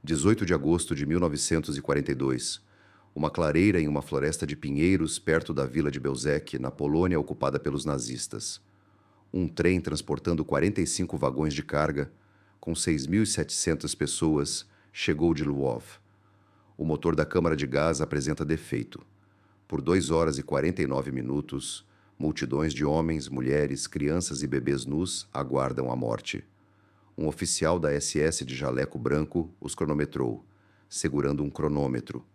18 de agosto de 1942. Uma clareira em uma floresta de pinheiros perto da vila de Belzec, na Polônia ocupada pelos nazistas. Um trem transportando 45 vagões de carga, com 6.700 pessoas, chegou de Lwów. O motor da câmara de gás apresenta defeito. Por 2 horas e 49 minutos, multidões de homens, mulheres, crianças e bebês nus aguardam a morte. Um oficial da SS de jaleco branco os cronometrou, segurando um cronômetro,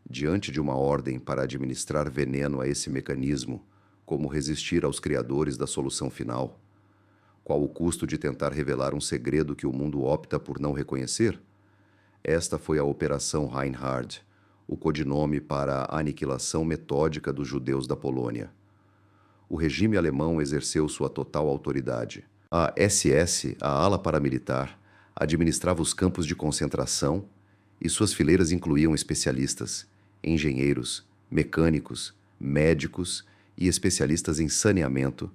diante de uma ordem para administrar veneno a esse mecanismo, como resistir aos criadores da solução final. Qual o custo de tentar revelar um segredo que o mundo opta por não reconhecer? Esta foi a Operação Reinhard, o codinome para a aniquilação metódica dos judeus da Polônia. O regime alemão exerceu sua total autoridade. A SS, a ala paramilitar, administrava os campos de concentração e suas fileiras incluíam especialistas, engenheiros, mecânicos, médicos e especialistas em saneamento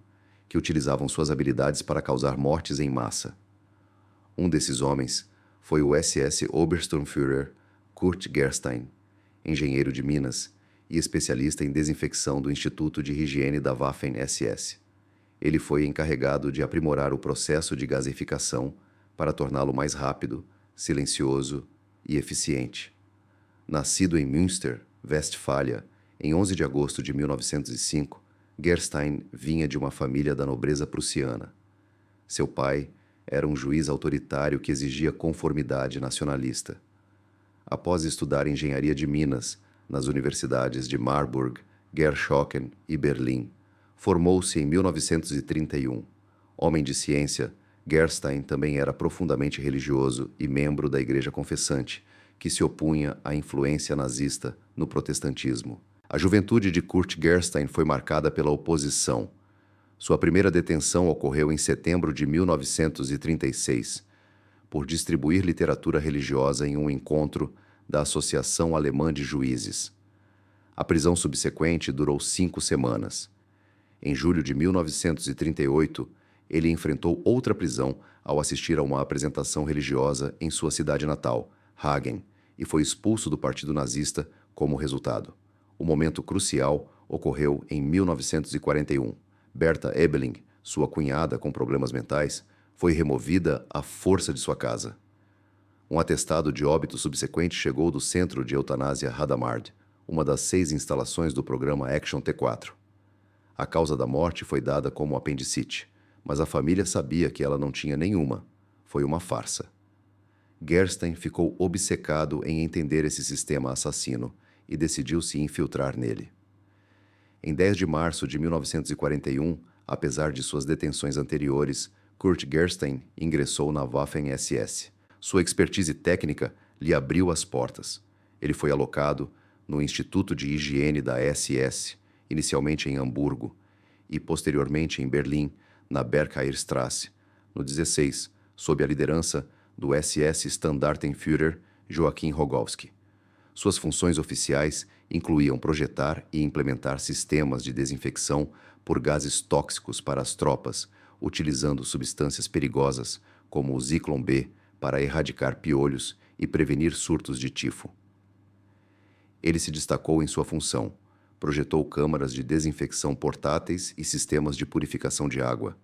que utilizavam suas habilidades para causar mortes em massa. Um desses homens foi o SS Obersturmführer Kurt Gerstein, engenheiro de Minas e especialista em desinfecção do Instituto de Higiene da Waffen-SS. Ele foi encarregado de aprimorar o processo de gasificação para torná-lo mais rápido, silencioso e eficiente. Nascido em Münster, Westfália, em 11 de agosto de 1905, Gerstein vinha de uma família da nobreza prussiana. Seu pai era um juiz autoritário que exigia conformidade nacionalista. Após estudar engenharia de Minas nas universidades de Marburg, Gershocken e Berlim, formou-se em 1931. Homem de ciência, Gerstein também era profundamente religioso e membro da Igreja Confessante, que se opunha à influência nazista no protestantismo. A juventude de Kurt Gerstein foi marcada pela oposição. Sua primeira detenção ocorreu em setembro de 1936, por distribuir literatura religiosa em um encontro da Associação Alemã de Juízes. A prisão subsequente durou 5 semanas. Em julho de 1938, ele enfrentou outra prisão ao assistir a uma apresentação religiosa em sua cidade natal, Hagen, e foi expulso do Partido Nazista como resultado. O momento crucial ocorreu em 1941. Berta Ebeling, sua cunhada com problemas mentais, foi removida à força de sua casa. Um atestado de óbito subsequente chegou do Centro de Eutanásia Hadamard, uma das 6 instalações do programa Action T4. A causa da morte foi dada como apendicite, mas a família sabia que ela não tinha nenhuma. Foi uma farsa. Gerstein ficou obcecado em entender esse sistema assassino e decidiu se infiltrar nele. Em 10 de março de 1941, apesar de suas detenções anteriores, Kurt Gerstein ingressou na Waffen-SS. Sua expertise técnica lhe abriu as portas. Ele foi alocado no Instituto de Higiene da SS, inicialmente em Hamburgo, e posteriormente em Berlim, na Bergheierstrasse, no 16, sob a liderança do SS Standartenführer Joachim Rogowski. Suas funções oficiais incluíam projetar e implementar sistemas de desinfecção por gases tóxicos para as tropas, utilizando substâncias perigosas como o Zyklon B para erradicar piolhos e prevenir surtos de tifo. Ele se destacou em sua função. Projetou câmaras de desinfecção portáteis e sistemas de purificação de água.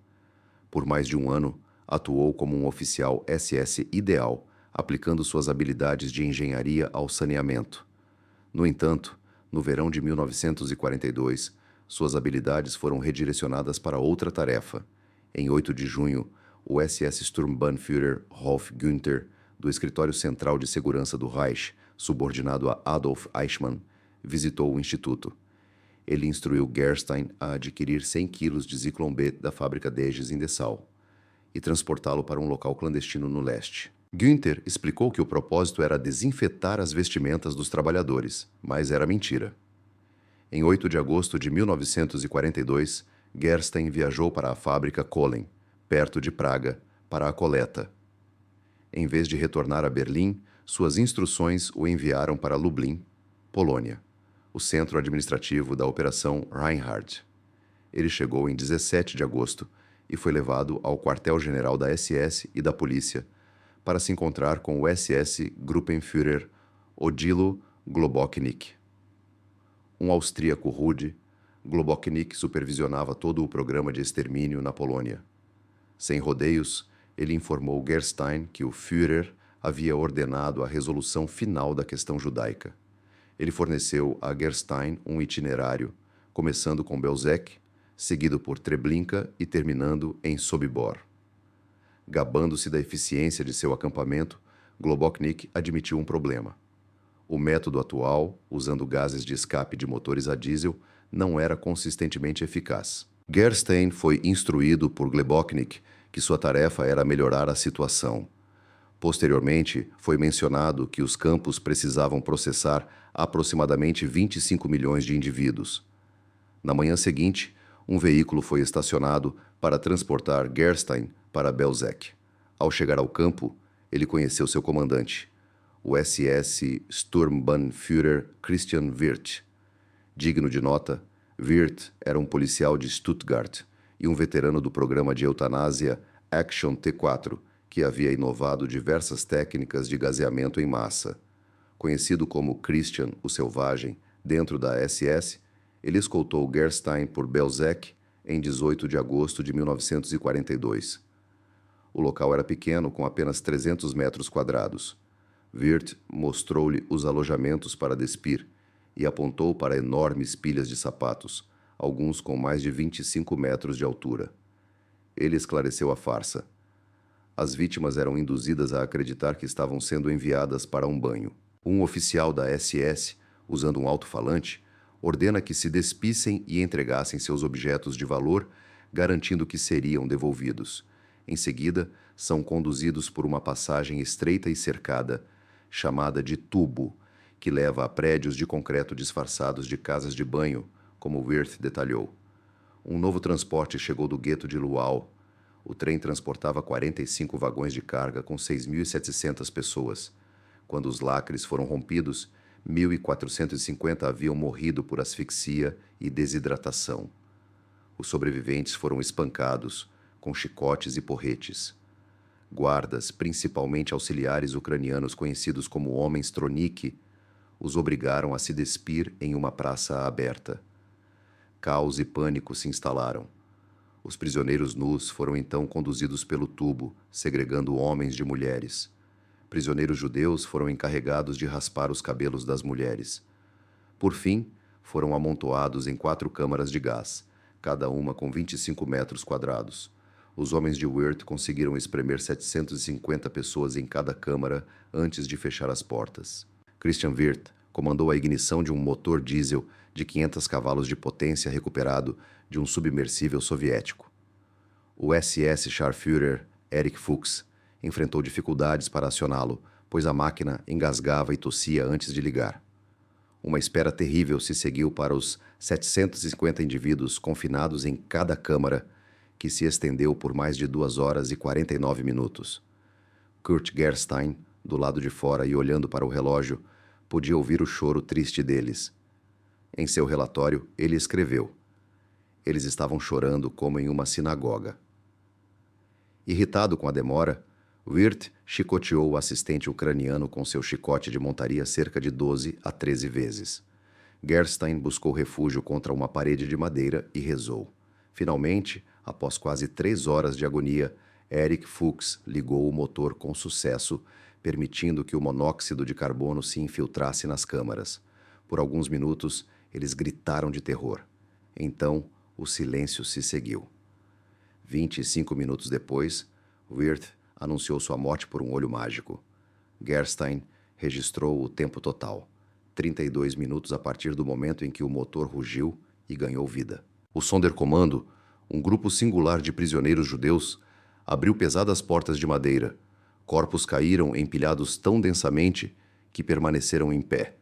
Por mais de um ano, atuou como um oficial SS ideal, aplicando suas habilidades de engenharia ao saneamento. No entanto, no verão de 1942, suas habilidades foram redirecionadas para outra tarefa. Em 8 de junho, o SS Sturmbannführer Rolf Günther, do Escritório Central de Segurança do Reich, subordinado a Adolf Eichmann, visitou o instituto. Ele instruiu Gerstein a adquirir 100 quilos de Zyklon B da fábrica Deges em Dessau e transportá-lo para um local clandestino no leste. Günther explicou que o propósito era desinfetar as vestimentas dos trabalhadores, mas era mentira. Em 8 de agosto de 1942, Gerstein viajou para a fábrica Kohlen, perto de Praga, para a coleta. Em vez de retornar a Berlim, suas instruções o enviaram para Lublin, Polônia, o centro administrativo da Operação Reinhard. Ele chegou em 17 de agosto e foi levado ao quartel-general da SS e da polícia para se encontrar com o SS Gruppenführer Odilo Globoknik. Um austríaco rude, Globoknik supervisionava todo o programa de extermínio na Polônia. Sem rodeios, ele informou Gerstein que o Führer havia ordenado a resolução final da questão judaica. Ele forneceu a Gerstein um itinerário, começando com Belzec, seguido por Treblinka e terminando em Sobibor. Gabando-se da eficiência de seu acampamento, Globoknik admitiu um problema. O método atual, usando gases de escape de motores a diesel, não era consistentemente eficaz. Gerstein foi instruído por Globoknik que sua tarefa era melhorar a situação. Posteriormente, foi mencionado que os campos precisavam processar aproximadamente 25 milhões de indivíduos. Na manhã seguinte, um veículo foi estacionado para transportar Gerstein para Belzec. Ao chegar ao campo, ele conheceu seu comandante, o SS Sturmbannführer Christian Wirth. Digno de nota, Wirth era um policial de Stuttgart e um veterano do programa de eutanásia Action T4, que havia inovado diversas técnicas de gaseamento em massa. Conhecido como Christian, o Selvagem, dentro da SS, ele escoltou Gerstein por Belzec em 18 de agosto de 1942. O local era pequeno, com apenas 300 metros quadrados. Wirth mostrou-lhe os alojamentos para despir e apontou para enormes pilhas de sapatos, alguns com mais de 25 metros de altura. Ele esclareceu a farsa. As vítimas eram induzidas a acreditar que estavam sendo enviadas para um banho. Um oficial da SS, usando um alto-falante, ordena que se despissem e entregassem seus objetos de valor, garantindo que seriam devolvidos. Em seguida, são conduzidos por uma passagem estreita e cercada, chamada de tubo, que leva a prédios de concreto disfarçados de casas de banho, como Wirth detalhou. Um novo transporte chegou do gueto de Luau. O trem transportava 45 vagões de carga com 6.700 pessoas. Quando os lacres foram rompidos, 1.450 haviam morrido por asfixia e desidratação. Os sobreviventes foram espancados, com chicotes e porretes. Guardas, principalmente auxiliares ucranianos conhecidos como homens Tronik, os obrigaram a se despir em uma praça aberta. Caos e pânico se instalaram. Os prisioneiros nus foram então conduzidos pelo tubo, segregando homens de mulheres. Prisioneiros judeus foram encarregados de raspar os cabelos das mulheres. Por fim, foram amontoados em 4 câmaras de gás, cada uma com 25 metros quadrados. Os homens de Wirth conseguiram espremer 750 pessoas em cada câmara antes de fechar as portas. Christian Wirth comandou a ignição de um motor diesel de 500 cavalos de potência recuperado de um submersível soviético. O SS Scharführer Erich Fuchs enfrentou dificuldades para acioná-lo, pois a máquina engasgava e tossia antes de ligar. Uma espera terrível se seguiu para os 750 indivíduos confinados em cada câmara, que se estendeu por mais de 2 horas e 49 minutos. Kurt Gerstein, do lado de fora e olhando para o relógio, podia ouvir o choro triste deles. Em seu relatório, ele escreveu: eles estavam chorando como em uma sinagoga. Irritado com a demora, Wirth chicoteou o assistente ucraniano com seu chicote de montaria cerca de 12 a 13 vezes. Gerstein buscou refúgio contra uma parede de madeira e rezou. Finalmente, após quase 3 horas de agonia, Erich Fuchs ligou o motor com sucesso, permitindo que o monóxido de carbono se infiltrasse nas câmaras. Por alguns minutos, eles gritaram de terror. Então, o silêncio se seguiu. 25 minutos depois, Wirth anunciou sua morte por um olho mágico. Gerstein registrou o tempo total, 32 minutos a partir do momento em que o motor rugiu e ganhou vida. O Sonderkommando, um grupo singular de prisioneiros judeus, abriu pesadas portas de madeira. Corpos caíram empilhados tão densamente que permaneceram em pé.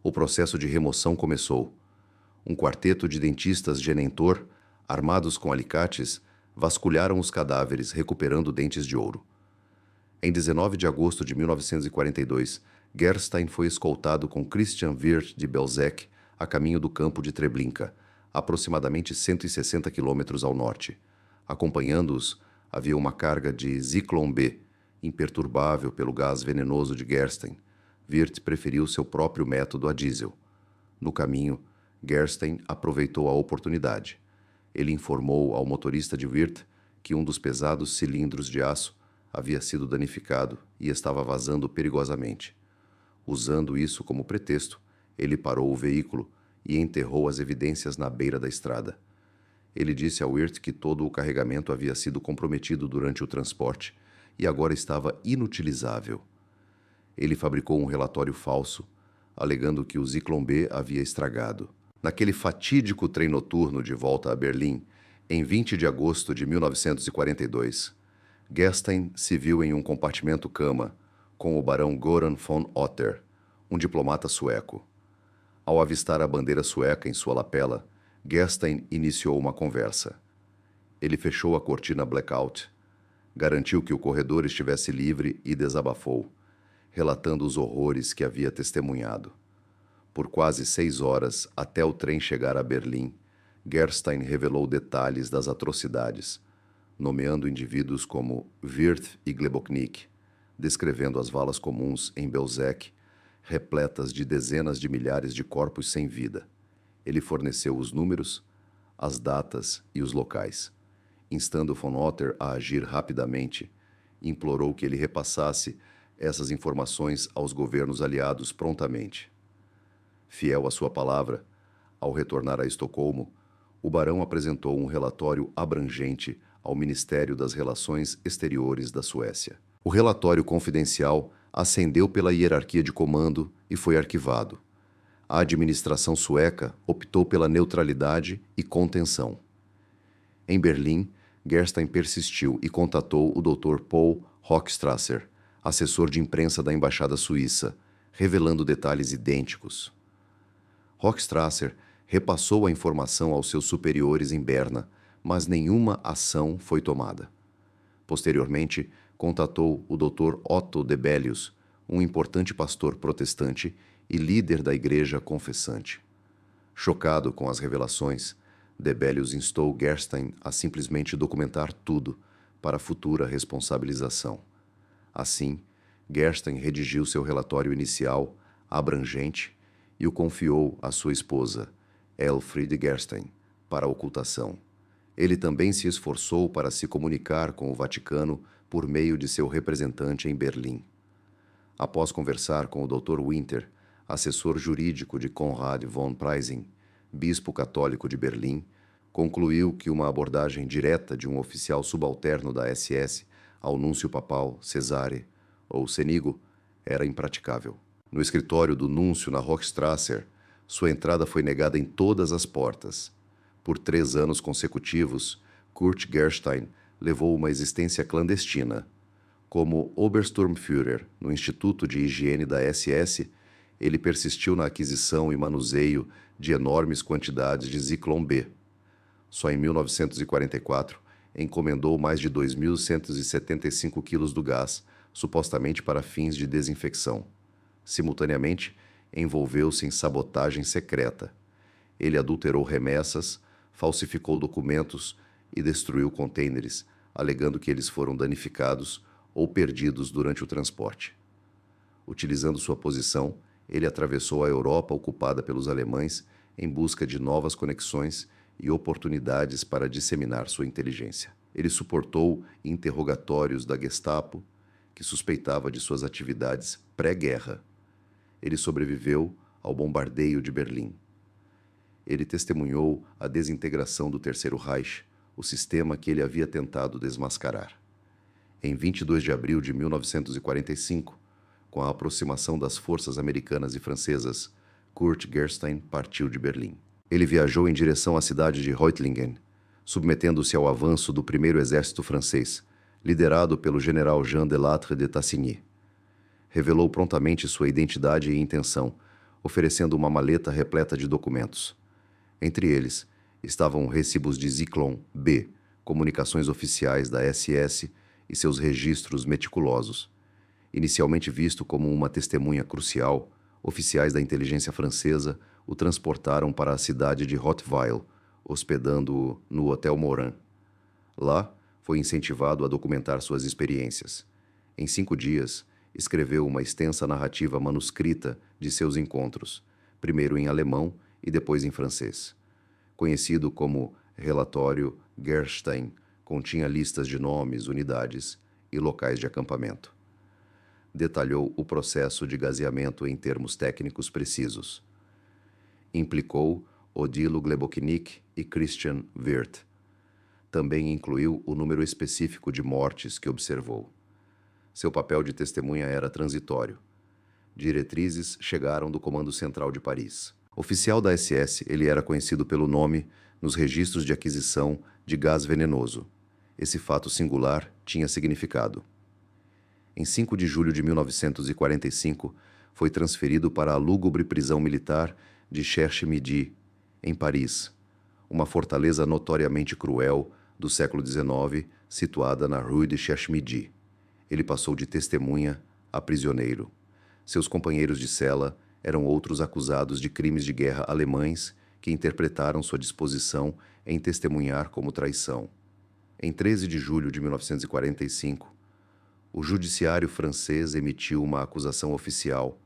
O processo de remoção começou. Um quarteto de dentistas Genentor, armados com alicates, vasculharam os cadáveres, recuperando dentes de ouro. Em 19 de agosto de 1942, Gerstein foi escoltado com Christian Wirth de Belzec a caminho do campo de Treblinka, aproximadamente 160 quilômetros ao norte. Acompanhando-os, havia uma carga de Zyklon B, Imperturbável pelo gás venenoso de Gerstein, Wirth preferiu seu próprio método a diesel. No caminho, Gerstein aproveitou a oportunidade. Ele informou ao motorista de Wirth que um dos pesados cilindros de aço havia sido danificado e estava vazando perigosamente. Usando isso como pretexto, ele parou o veículo e enterrou as evidências na beira da estrada. Ele disse a Wirth que todo o carregamento havia sido comprometido durante o transporte e agora estava inutilizável. Ele fabricou um relatório falso, alegando que o Zyklon B havia estragado. Naquele fatídico trem noturno de volta a Berlim, em 20 de agosto de 1942, Gerstein se viu em um compartimento-cama com o barão Göran von Otter, um diplomata sueco. Ao avistar a bandeira sueca em sua lapela, Gerstein iniciou uma conversa. Ele fechou a cortina blackout, garantiu que o corredor estivesse livre e desabafou, relatando os horrores que havia testemunhado. Por quase 6 horas, até o trem chegar a Berlim, Gerstein revelou detalhes das atrocidades, nomeando indivíduos como Wirth e Gleboknik, descrevendo as valas comuns em Belzec, repletas de dezenas de milhares de corpos sem vida. Ele forneceu os números, as datas e os locais. Instando von Otter a agir rapidamente, implorou que ele repassasse essas informações aos governos aliados prontamente. Fiel à sua palavra, ao retornar a Estocolmo, o barão apresentou um relatório abrangente ao Ministério das Relações Exteriores da Suécia. O relatório confidencial ascendeu pela hierarquia de comando e foi arquivado. A administração sueca optou pela neutralidade e contenção. Em Berlim, Gerstein persistiu e contatou o Dr. Paul Hochstrasser, assessor de imprensa da Embaixada Suíça, revelando detalhes idênticos. Hochstrasser repassou a informação aos seus superiores em Berna, mas nenhuma ação foi tomada. Posteriormente, contatou o Dr. Otto Debelius, um importante pastor protestante e líder da igreja confessante. Chocado com as revelações, Debelius instou Gerstein a simplesmente documentar tudo para futura responsabilização. Assim, Gerstein redigiu seu relatório inicial, abrangente, e o confiou à sua esposa, Elfriede Gerstein, para a ocultação. Ele também se esforçou para se comunicar com o Vaticano por meio de seu representante em Berlim. Após conversar com o Dr. Winter, assessor jurídico de Konrad von Preysing, bispo católico de Berlim, concluiu que uma abordagem direta de um oficial subalterno da SS ao núncio papal Cesare, ou Senigo, era impraticável. No escritório do núncio na Hochstrasser, sua entrada foi negada em todas as portas. Por 3 anos consecutivos, Kurt Gerstein levou uma existência clandestina. Como Obersturmführer no Instituto de Higiene da SS, ele persistiu na aquisição e manuseio de enormes quantidades de Zyklon B. Só em 1944, encomendou mais de 2.175 quilos do gás, supostamente para fins de desinfecção. Simultaneamente, envolveu-se em sabotagem secreta. Ele adulterou remessas, falsificou documentos e destruiu contêineres, alegando que eles foram danificados ou perdidos durante o transporte. Utilizando sua posição, ele atravessou a Europa ocupada pelos alemães em busca de novas conexões e oportunidades para disseminar sua inteligência. Ele suportou interrogatórios da Gestapo, que suspeitava de suas atividades pré-guerra. Ele sobreviveu ao bombardeio de Berlim. Ele testemunhou a desintegração do Terceiro Reich, o sistema que ele havia tentado desmascarar. Em 22 de abril de 1945, com a aproximação das forças americanas e francesas, Kurt Gerstein partiu de Berlim. Ele viajou em direção à cidade de Reutlingen, submetendo-se ao avanço do primeiro exército francês, liderado pelo general Jean Delattre de Tassigny. Revelou prontamente sua identidade e intenção, oferecendo uma maleta repleta de documentos. Entre eles, estavam recibos de Zyklon B, comunicações oficiais da SS e seus registros meticulosos. Inicialmente visto como uma testemunha crucial, oficiais da inteligência francesa o transportaram para a cidade de Rottweil, hospedando-o no Hotel Morin. Lá, foi incentivado a documentar suas experiências. Em 5 dias, escreveu uma extensa narrativa manuscrita de seus encontros, primeiro em alemão e depois em francês. Conhecido como Relatório Gerstein, continha listas de nomes, unidades e locais de acampamento. Detalhou o processo de gaseamento em termos técnicos precisos. Implicou Odilo Gleboknik e Christian Wirth. Também incluiu o número específico de mortes que observou. Seu papel de testemunha era transitório. Diretrizes chegaram do Comando Central de Paris. Oficial da SS, ele era conhecido pelo nome nos registros de aquisição de gás venenoso. Esse fato singular tinha significado. Em 5 de julho de 1945, foi transferido para a lúgubre prisão militar de Cherche-Midi, em Paris, uma fortaleza notoriamente cruel do século XIX, situada na Rue de Cherche-Midi. Ele passou de testemunha a prisioneiro. Seus companheiros de cela eram outros acusados de crimes de guerra alemães que interpretaram sua disposição em testemunhar como traição. Em 13 de julho de 1945, o judiciário francês emitiu uma acusação oficial,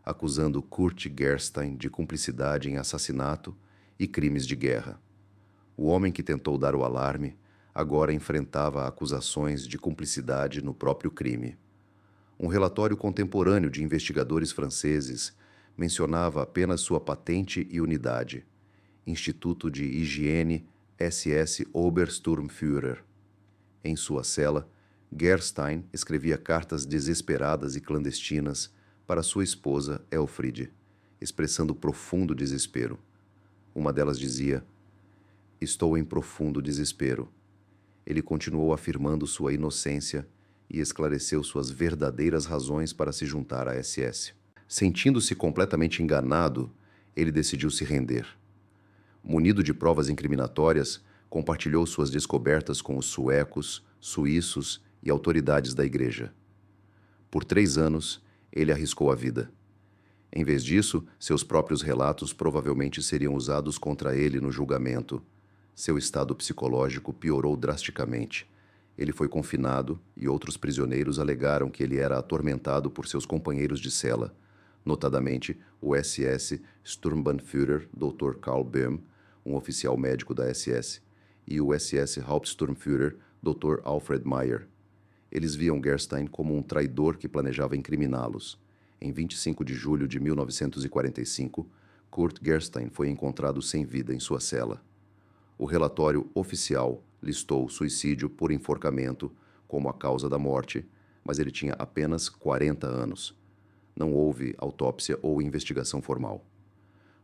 acusando Kurt Gerstein de cumplicidade em assassinato e crimes de guerra. O homem que tentou dar o alarme agora enfrentava acusações de cumplicidade no próprio crime. Um relatório contemporâneo de investigadores franceses mencionava apenas sua patente e unidade, Instituto de Higiene SS Obersturmführer. Em sua cela, Gerstein escrevia cartas desesperadas e clandestinas para sua esposa Elfriede, expressando profundo desespero. Uma delas dizia: "Estou em profundo desespero." Ele continuou afirmando sua inocência e esclareceu suas verdadeiras razões para se juntar à SS. Sentindo-se completamente enganado, ele decidiu se render. Munido de provas incriminatórias, compartilhou suas descobertas com os suecos, suíços e autoridades da igreja. Por 3 anos, ele arriscou a vida. Em vez disso, seus próprios relatos provavelmente seriam usados contra ele no julgamento. Seu estado psicológico piorou drasticamente. Ele foi confinado e outros prisioneiros alegaram que ele era atormentado por seus companheiros de cela, notadamente o SS Sturmbannführer Dr. Karl Böhm, um oficial médico da SS, e o SS Hauptsturmführer Dr. Alfred Meyer. Eles viam Gerstein como um traidor que planejava incriminá-los. Em 25 de julho de 1945, Kurt Gerstein foi encontrado sem vida em sua cela. O relatório oficial listou suicídio por enforcamento como a causa da morte, mas ele tinha apenas 40 anos. Não houve autópsia ou investigação formal.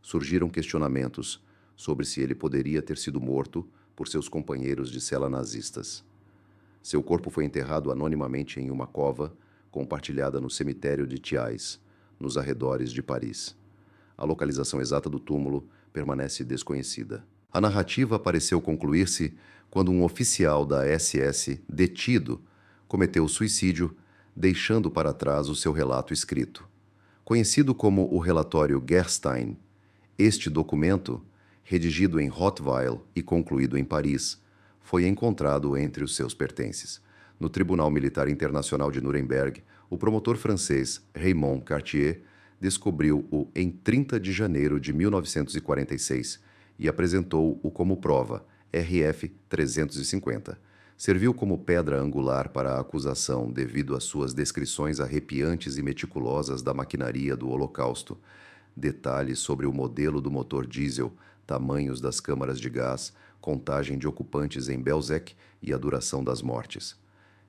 Surgiram questionamentos sobre se ele poderia ter sido morto por seus companheiros de cela nazistas. Seu corpo foi enterrado anonimamente em uma cova compartilhada no cemitério de Thiais, nos arredores de Paris. A localização exata do túmulo permanece desconhecida. A narrativa pareceu concluir-se quando um oficial da SS, detido, cometeu suicídio, deixando para trás o seu relato escrito. Conhecido como o Relatório Gerstein, este documento, redigido em Rottweil e concluído em Paris, foi encontrado entre os seus pertences. No Tribunal Militar Internacional de Nuremberg, o promotor francês Raymond Cartier descobriu-o em 30 de janeiro de 1946 e apresentou-o como prova, RF 350. Serviu como pedra angular para a acusação devido às suas descrições arrepiantes e meticulosas da maquinaria do Holocausto, detalhes sobre o modelo do motor diesel, tamanhos das câmaras de gás, contagem de ocupantes em Belzec e a duração das mortes.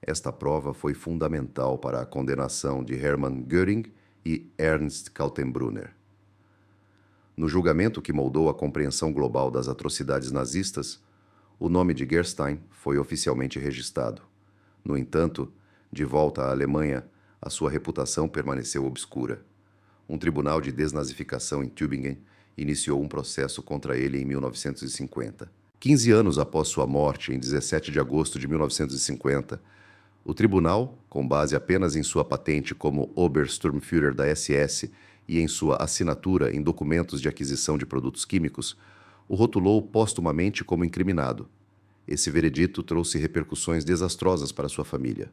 Esta prova foi fundamental para a condenação de Hermann Göring e Ernst Kaltenbrunner. No julgamento que moldou a compreensão global das atrocidades nazistas, o nome de Gerstein foi oficialmente registrado. No entanto, de volta à Alemanha, a sua reputação permaneceu obscura. Um tribunal de desnazificação em Tübingen iniciou um processo contra ele em 1950. 15 anos após sua morte, em 17 de agosto de 1950, o tribunal, com base apenas em sua patente como Obersturmführer da SS e em sua assinatura em documentos de aquisição de produtos químicos, o rotulou póstumamente como incriminado. Esse veredito trouxe repercussões desastrosas para sua família.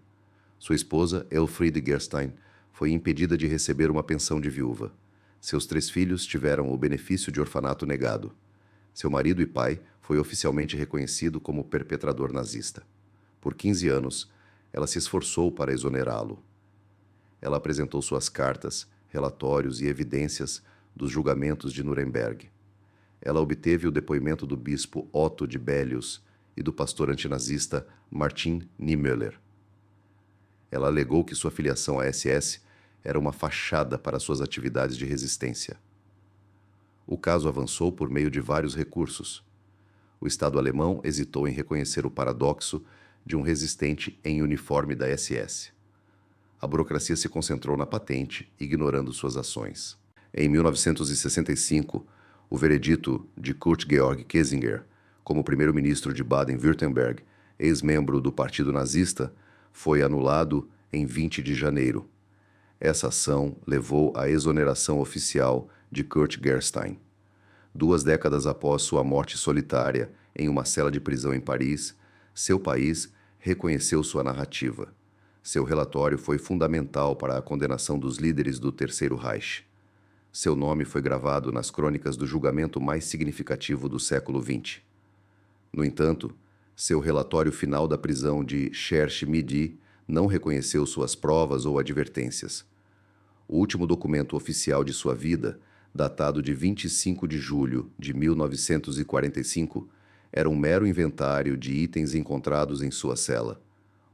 Sua esposa, Elfriede Gerstein, foi impedida de receber uma pensão de viúva. Seus 3 filhos tiveram o benefício de orfanato negado. Seu marido e pai foi oficialmente reconhecido como perpetrador nazista. Por 15 anos, ela se esforçou para exonerá-lo. Ela apresentou suas cartas, relatórios e evidências dos julgamentos de Nuremberg. Ela obteve o depoimento do bispo Otto de Bellius e do pastor antinazista Martin Niemöller. Ela alegou que sua filiação à SS era uma fachada para suas atividades de resistência. O caso avançou por meio de vários recursos. O Estado alemão hesitou em reconhecer o paradoxo de um resistente em uniforme da SS. A burocracia se concentrou na patente, ignorando suas ações. Em 1965, o veredito de Kurt Georg Kiesinger, como primeiro-ministro de Baden-Württemberg, ex-membro do Partido Nazista, foi anulado em 20 de janeiro. Essa ação levou à exoneração oficial de Kurt Gerstein. 2 décadas após sua morte solitária em uma cela de prisão em Paris, seu país reconheceu sua narrativa. Seu relatório foi fundamental para a condenação dos líderes do Terceiro Reich. Seu nome foi gravado nas crônicas do julgamento mais significativo do século XX. No entanto, seu relatório final da prisão de Cherche-Midi não reconheceu suas provas ou advertências. O último documento oficial de sua vida, datado de 25 de julho de 1945, era um mero inventário de itens encontrados em sua cela: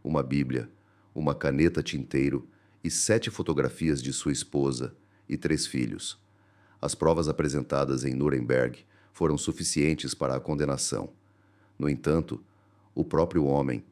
uma Bíblia, uma caneta tinteiro e 7 fotografias de sua esposa e 3 filhos. As provas apresentadas em Nuremberg foram suficientes para a condenação. No entanto, o próprio homem